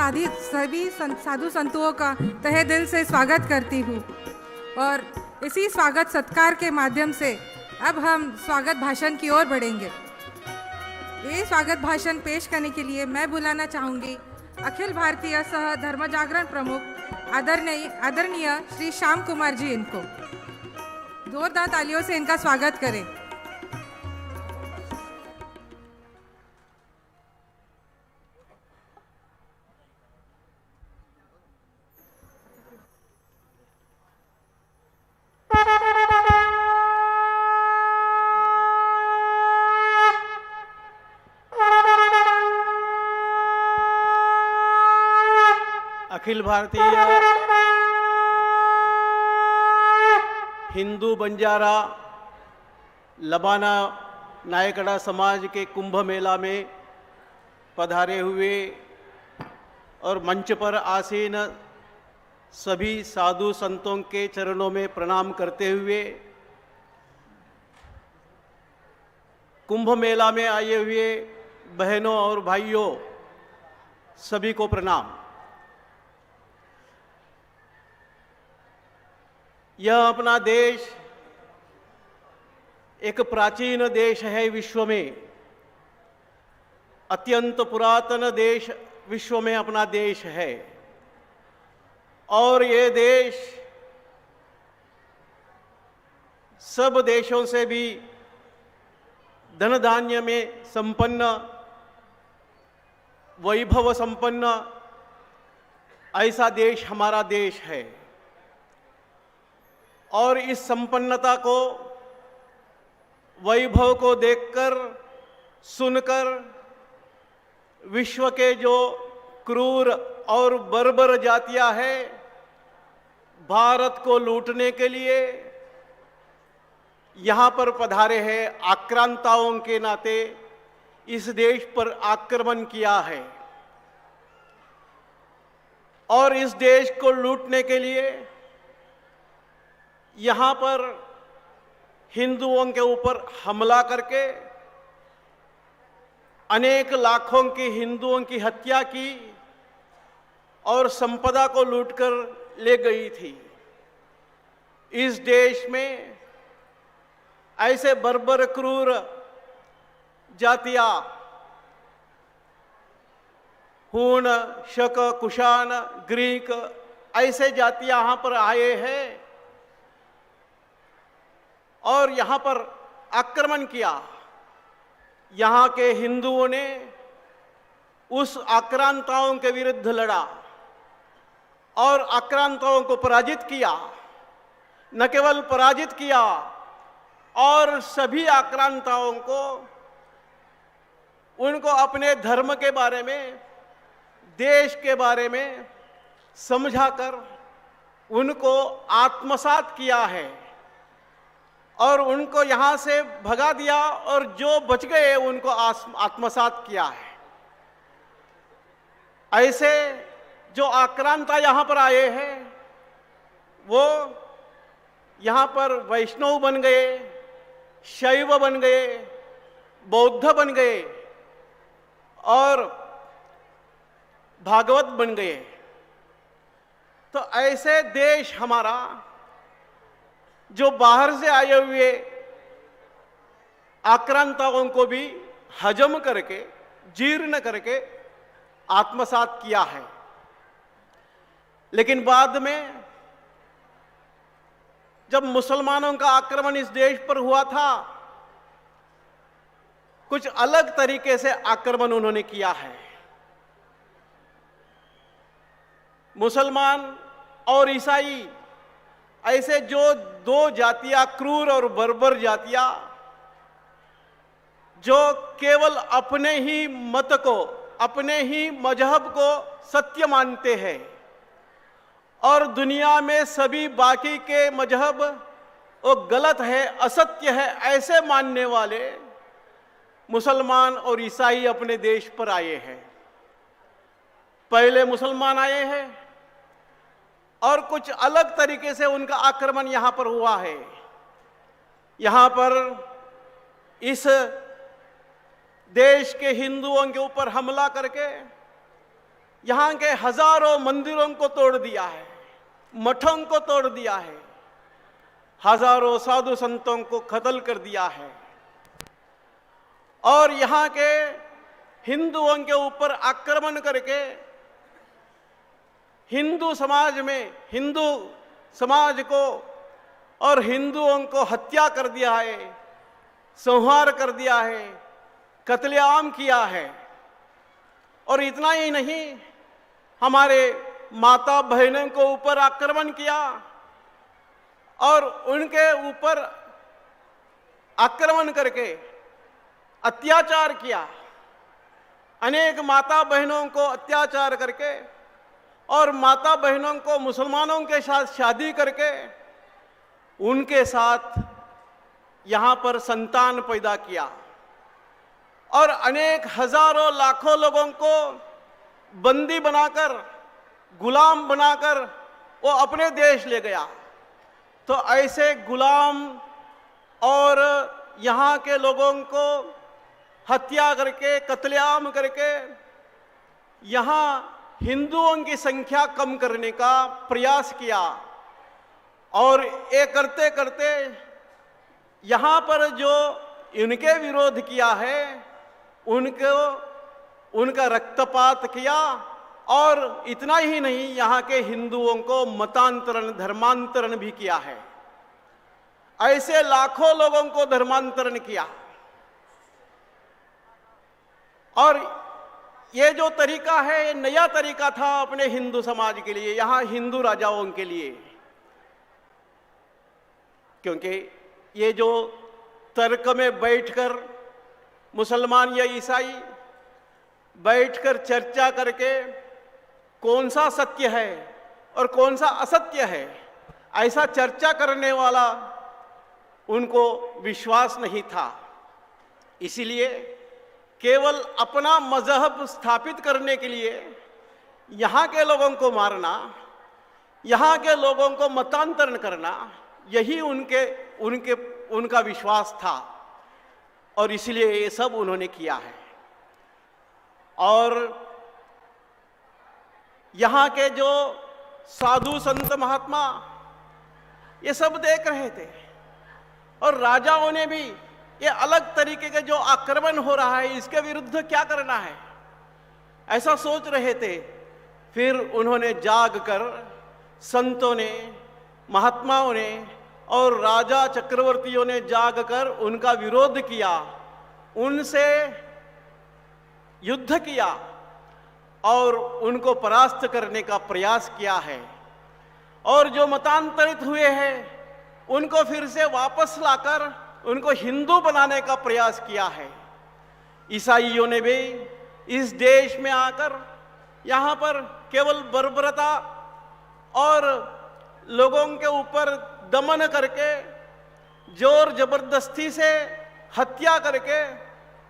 सभी साधु संतों का तहे दिल से स्वागत करती हूँ। और इसी स्वागत सत्कार के माध्यम से अब हम स्वागत भाषण की ओर बढ़ेंगे। ये स्वागत भाषण पेश करने के लिए मैं बुलाना चाहूँगी अखिल भारतीय सह धर्म जागरण प्रमुख आदरणीय श्री श्याम कुमार जी। इनको जोरदार तालियों से इनका स्वागत करें। अखिल भारतीय हिंदू बंजारा लबाना नायकड़ा समाज के कुंभ मेला में पधारे हुए और मंच पर आसीन सभी साधु संतों के चरणों में प्रणाम करते हुए कुंभ मेला में आए हुए बहनों और भाइयों सभी को प्रणाम। यह अपना देश एक प्राचीन देश है, विश्व में अत्यंत पुरातन देश विश्व में अपना देश है। और ये देश सब देशों से भी धन धान्य में संपन्न, वैभव संपन्न ऐसा देश हमारा देश है। और इस संपन्नता को, वैभव को देखकर सुनकर विश्व के जो क्रूर और बर्बर जातियां हैं, भारत को लूटने के लिए यहाँ पर पधारे हैं, आक्रांताओं के नाते इस देश पर आक्रमण किया है। और इस देश को लूटने के लिए यहाँ पर हिंदुओं के ऊपर हमला करके अनेक लाखों की हिंदुओं की हत्या की और संपदा को लूटकर ले गई थी। इस देश में ऐसे बर्बर क्रूर जातियां हूण, शक, कुषाण, ग्रीक ऐसे जातियां यहाँ पर आए हैं और यहाँ पर आक्रमण किया। यहाँ के हिंदुओं ने उस आक्रांताओं के विरुद्ध लड़ा और आक्रांताओं को पराजित किया। न केवल पराजित किया और सभी आक्रांताओं को, उनको अपने धर्म के बारे में, देश के बारे में समझाकर उनको आत्मसात किया है और उनको यहाँ से भगा दिया और जो बच गए उनको आत्मसात किया है। ऐसे जो आक्रांता यहाँ पर आए हैं वो यहाँ पर वैष्णव बन गए, शैव बन गए, बौद्ध बन गए और भागवत बन गए। तो ऐसे देश हमारा जो बाहर से आए हुए आक्रांताओं को भी हजम करके, जीर्ण करके आत्मसात किया है। लेकिन बाद में जब मुसलमानों का आक्रमण इस देश पर हुआ था, कुछ अलग तरीके से आक्रमण उन्होंने किया है। मुसलमान और ईसाई ऐसे जो दो जातियां, क्रूर और बर्बर जातियां, जो केवल अपने ही मत को, अपने ही मजहब को सत्य मानते हैं और दुनिया में सभी बाकी के मजहब वो गलत है, असत्य है, ऐसे मानने वाले मुसलमान और ईसाई अपने देश पर आए हैं। पहले मुसलमान आए हैं और कुछ अलग तरीके से उनका आक्रमण यहां पर हुआ है। यहां पर इस देश के हिंदुओं के ऊपर हमला करके यहाँ के हजारों मंदिरों को तोड़ दिया है, मठों को तोड़ दिया है, हजारों साधु संतों को कत्ल कर दिया है और यहाँ के हिंदुओं के ऊपर आक्रमण करके हिंदू समाज को और हिंदुओं को हत्या कर दिया है, संहार कर दिया है, कत्लेआम किया है। और इतना ही नहीं, हमारे माता बहनों को ऊपर आक्रमण किया और उनके ऊपर आक्रमण करके अत्याचार किया। अनेक माता बहनों को अत्याचार करके और माता बहनों को मुसलमानों के साथ शादी करके उनके साथ यहाँ पर संतान पैदा किया और अनेक हजारों लाखों लोगों को बंदी बनाकर, गुलाम बनाकर वो अपने देश ले गया। तो ऐसे गुलाम और यहाँ के लोगों को हत्या करके, कत्लेआम करके यहाँ हिंदुओं की संख्या कम करने का प्रयास किया और ये करते करते यहाँ पर जो इनके विरोध किया है उनका रक्तपात किया। और इतना ही नहीं, यहाँ के हिंदुओं को मतांतरण, धर्मांतरण भी किया है। ऐसे लाखों लोगों को धर्मांतरण किया। और ये जो तरीका है, ये नया तरीका था अपने हिंदू समाज के लिए, यहाँ हिंदू राजाओं के लिए, क्योंकि ये जो तर्क में बैठकर मुसलमान या ईसाई बैठकर चर्चा करके कौन सा सत्य है और कौन सा असत्य है, ऐसा चर्चा करने वाला उनको विश्वास नहीं था। इसीलिए केवल अपना मजहब स्थापित करने के लिए यहाँ के लोगों को मारना, यहाँ के लोगों को मतांतरण करना, यही उनका विश्वास था और इसलिए ये सब उन्होंने किया है। और यहाँ के जो साधु संत महात्मा ये सब देख रहे थे और राजाओं ने भी ये अलग तरीके के जो आक्रमण हो रहा है इसके विरुद्ध क्या करना है ऐसा सोच रहे थे। फिर उन्होंने जागकर, संतों ने, महात्माओं ने और राजा चक्रवर्तियों ने जागकर उनका विरोध किया, उनसे युद्ध किया और उनको परास्त करने का प्रयास किया है। और जो मतांतरित हुए हैं उनको फिर से वापस लाकर उनको हिंदू बनाने का प्रयास किया है। ईसाइयों ने भी इस देश में आकर यहाँ पर केवल बर्बरता और लोगों के ऊपर दमन करके, जोर जबरदस्ती से हत्या करके,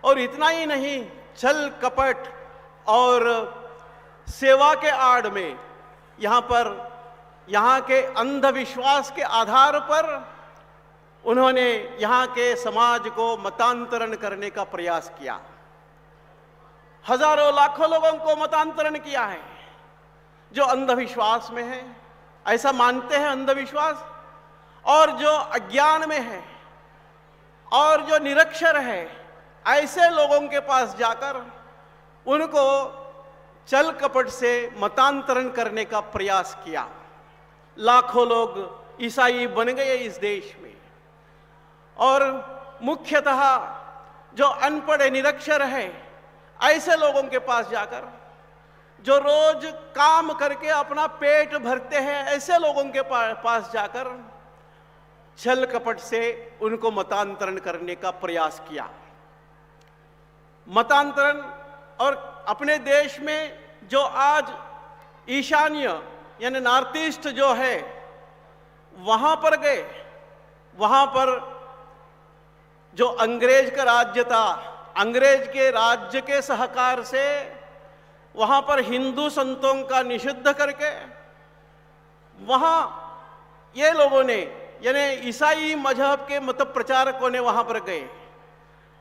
और इतना ही नहीं, छल कपट और सेवा के आड़ में यहाँ के अंधविश्वास के आधार पर उन्होंने यहाँ के समाज को मतांतरण करने का प्रयास किया। हजारों लाखों लोगों को मतांतरण किया है जो अंधविश्वास में है, ऐसा मानते हैं अंधविश्वास, और जो अज्ञान में है और जो निरक्षर है, ऐसे लोगों के पास जाकर उनको छल कपट से मतांतरण करने का प्रयास किया। लाखों लोग ईसाई बन गए इस देश में और मुख्यतः जो अनपढ़ निरक्षर है ऐसे लोगों के पास जाकर, जो रोज काम करके अपना पेट भरते हैं, ऐसे लोगों के पास जाकर छल कपट से उनको मतांतरण करने का प्रयास किया। मतांतरण, और अपने देश में जो आज ईशान्य यानी नॉर्थ ईस्ट जो है वहां पर गए, वहां पर जो अंग्रेज का राज्य था, अंग्रेज के राज्य के सहकार से वहां पर हिंदू संतों का निषिद्ध करके वहां ये लोगों ने यानी ईसाई मजहब के मत प्रचारकों ने वहां पर गए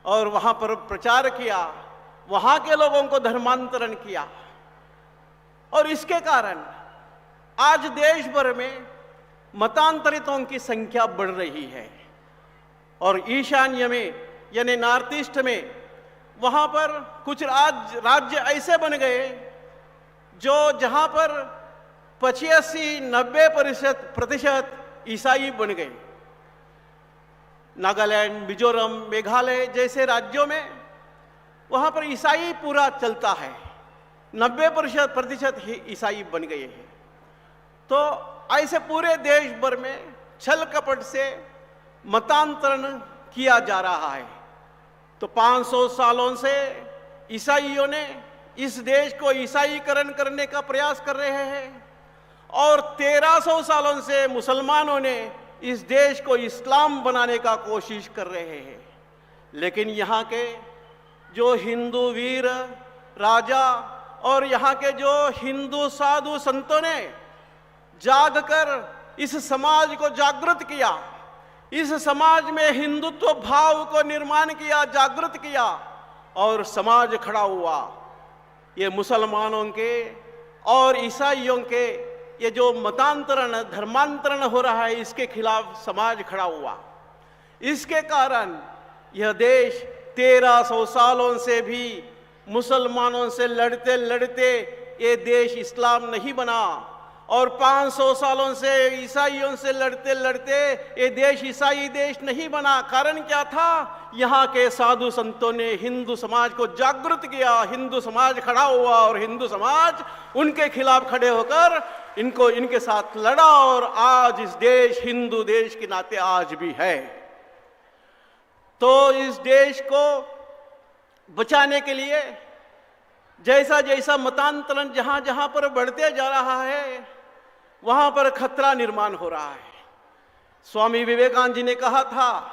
और वहां पर प्रचार किया, वहां के लोगों को धर्मांतरण किया। और इसके कारण आज देश भर में मतांतरितों की संख्या बढ़ रही है। और ईशान्य में यानी नॉर्थ ईस्ट में वहाँ पर कुछ राज्य ऐसे बन गए जो जहाँ पर 85-90% ईसाई बन गए। नागालैंड, मिजोरम, मेघालय जैसे राज्यों में वहाँ पर ईसाई पूरा चलता है, 90% ही ईसाई बन गए हैं। तो ऐसे पूरे देश भर में छल कपट से मतांतरण किया जा रहा है। तो 500 सालों से ईसाइयों ने इस देश को ईसाईकरण करने का प्रयास कर रहे हैं और 1300 सालों से मुसलमानों ने इस देश को इस्लाम बनाने का कोशिश कर रहे हैं। लेकिन यहाँ के जो हिंदू वीर राजा और यहाँ के जो हिंदू साधु संतों ने जागकर इस समाज को जागृत किया, इस समाज में हिंदुत्व भाव को निर्माण किया, जागृत किया और समाज खड़ा हुआ। ये मुसलमानों के और ईसाइयों के ये जो मतांतरण, धर्मांतरण हो रहा है, इसके खिलाफ समाज खड़ा हुआ। इसके कारण यह देश 1300 सालों से भी मुसलमानों से लड़ते लड़ते ये देश इस्लाम नहीं बना और 500 सालों से ईसाइयों से लड़ते लड़ते ये देश ईसाई देश नहीं बना। कारण क्या था? यहाँ के साधु संतों ने हिंदू समाज को जागृत किया, हिंदू समाज खड़ा हुआ और हिंदू समाज उनके खिलाफ खड़े होकर इनके साथ लड़ा और आज इस देश हिंदू देश के नाते आज भी है। तो इस देश को बचाने के लिए जैसा जैसा मतांतरण जहां जहां पर बढ़ते जा रहा है वहां पर खतरा निर्माण हो रहा है। स्वामी विवेकानंद जी ने कहा था,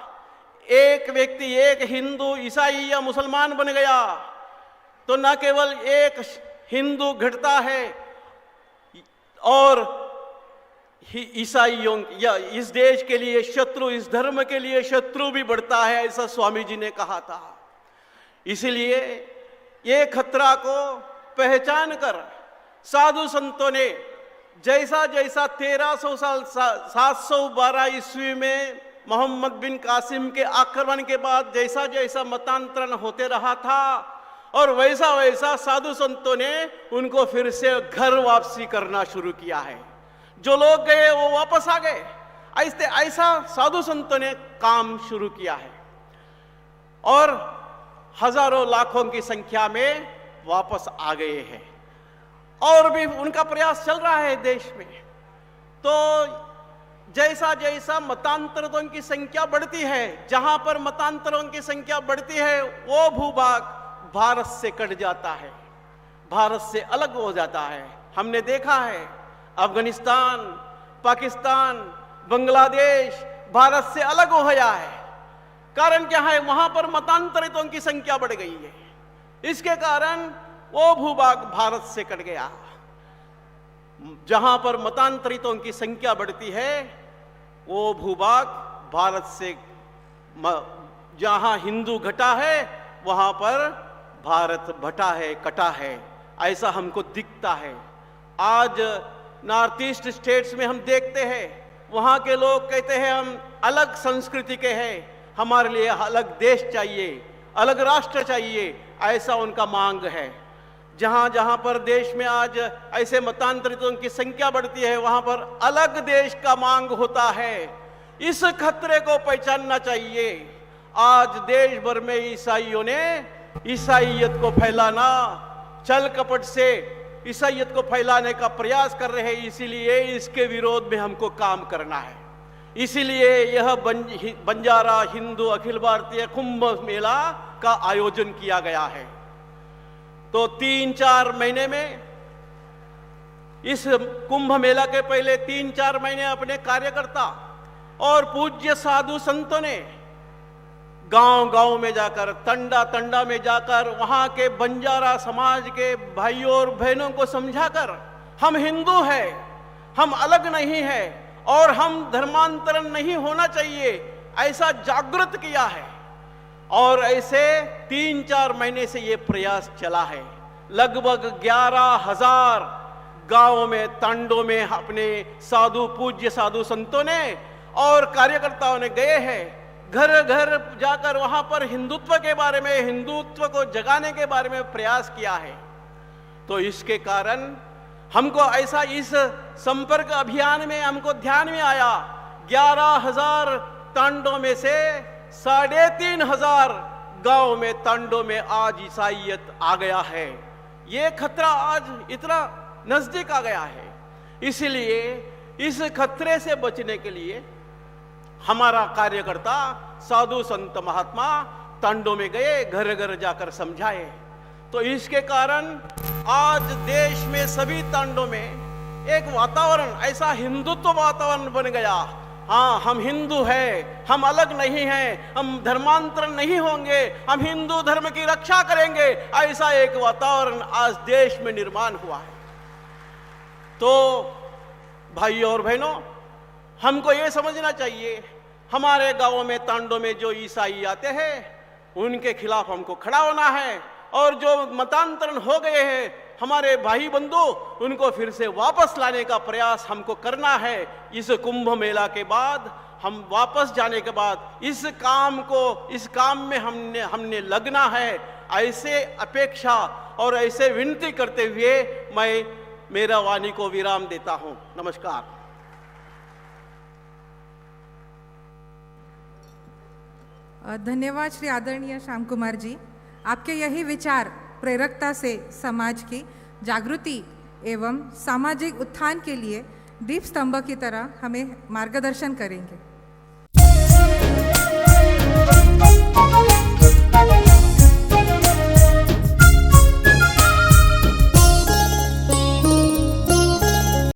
एक व्यक्ति एक हिंदू, ईसाई या मुसलमान बन गया तो न केवल एक हिंदू घटता है और ईसाइयों या इस देश के लिए शत्रु, इस धर्म के लिए शत्रु भी बढ़ता है, ऐसा स्वामी जी ने कहा था। इसलिए ये खतरा को पहचान कर साधु संतों ने जैसा जैसा 1300 साल 712 ईस्वी में मोहम्मद बिन कासिम के आक्रमण के बाद जैसा जैसा मतांतरण होते रहा था और वैसा वैसा साधु संतों ने उनको फिर से घर वापसी करना शुरू किया है। जो लोग गए वो वापस आ गए। ऐसा साधु संतों ने काम शुरू किया है और हजारों लाखों की संख्या में वापस आ गए हैं और भी उनका प्रयास चल रहा है देश में। तो जैसा जैसा मतांतरों की संख्या बढ़ती है, जहां पर मतांतरों की संख्या बढ़ती है वो भूभाग भारत से कट जाता है, भारत से अलग हो जाता है। हमने देखा है अफगानिस्तान, पाकिस्तान, बांग्लादेश भारत से अलग हो गया है। कारण क्या है? वहां पर मतांतरितों की संख्या बढ़ गई है। इसके कारण वो भूभाग भारत से कट गया। जहां पर मतांतरितों की संख्या बढ़ती है वो भूभाग भारत से, जहां हिंदू घटा है वहां पर भारत भटा है, कटा है, ऐसा हमको दिखता है। आज नॉर्थ ईस्ट स्टेट्स में हम देखते हैं वहां के लोग कहते हैं हम अलग संस्कृति के हैं, हमारे लिए अलग देश चाहिए, अलग राष्ट्र चाहिए, ऐसा उनका मांग है। जहां जहां पर देश में आज ऐसे मतांतरितों की संख्या बढ़ती है वहां पर अलग देश का मांग होता है। इस खतरे को पहचानना चाहिए। आज देश भर में ईसाइयों ने ईसाइयत को फैलाना, छल कपट से ईसाइयत को फैलाने का प्रयास कर रहे हैं। इसीलिए इसके विरोध में हमको काम करना है। इसीलिए यह बंजारा हिंदू अखिल भारतीय कुंभ मेला का आयोजन किया गया है। तो 3-4 महीने में, इस कुंभ मेला के पहले 3-4 महीने अपने कार्यकर्ता और पूज्य साधु संतों ने गांव गांव में जाकर, तंडा तंडा में जाकर वहां के बंजारा समाज के भाइयों और बहनों को समझाकर हम हिंदू हैं, हम अलग नहीं है और हम धर्मांतरण नहीं होना चाहिए, ऐसा जागृत किया है। और ऐसे 3-4 महीने से ये प्रयास चला है। लगभग 11,000 गांवों में, तांडों में अपने साधु, पूज्य साधु संतों ने और कार्यकर्ताओं ने गए हैं, घर घर जाकर वहां पर हिंदुत्व के बारे में, हिंदुत्व को जगाने के बारे में प्रयास किया है। तो इसके कारण हमको ऐसा इस संपर्क अभियान में हमको ध्यान में आया, 11,000 तांडों में से 3,500 गांव में, तांडों में आज ईसाईयत आ गया है। ये खतरा आज इतना नजदीक आ गया है। इसलिए इस खतरे से बचने के लिए हमारा कार्यकर्ता, साधु संत महात्मा तांडों में गए, घर घर जाकर समझाए। तो इसके कारण आज देश में सभी तांडों में एक वातावरण, ऐसा हिंदुत्व वातावरण बन गया। हाँ, हम हिंदू हैं, हम अलग नहीं हैं, हम धर्मांतरण नहीं होंगे, हम हिंदू धर्म की रक्षा करेंगे, ऐसा एक वातावरण आज देश में निर्माण हुआ है। तो भाइयों और बहनों, हमको ये समझना चाहिए, हमारे गांवों में, तांडों में जो ईसाई आते हैं उनके खिलाफ हमको खड़ा होना है, और जो मतांतरण हो गए हैं हमारे भाई बंधु, उनको फिर से वापस लाने का प्रयास हमको करना है। इस कुंभ मेला के बाद, हम वापस जाने के बाद इस काम में हमने लगना है। ऐसे अपेक्षा और ऐसे विनती करते हुए मैं मेरा वाणी को विराम देता हूं। नमस्कार। धन्यवाद श्री आदरणीय श्याम कुमार जी। आपके यही विचार प्रेरकता से समाज की जागृति एवं सामाजिक उत्थान के लिए दीप स्तंभ की तरह हमें मार्गदर्शन करेंगे।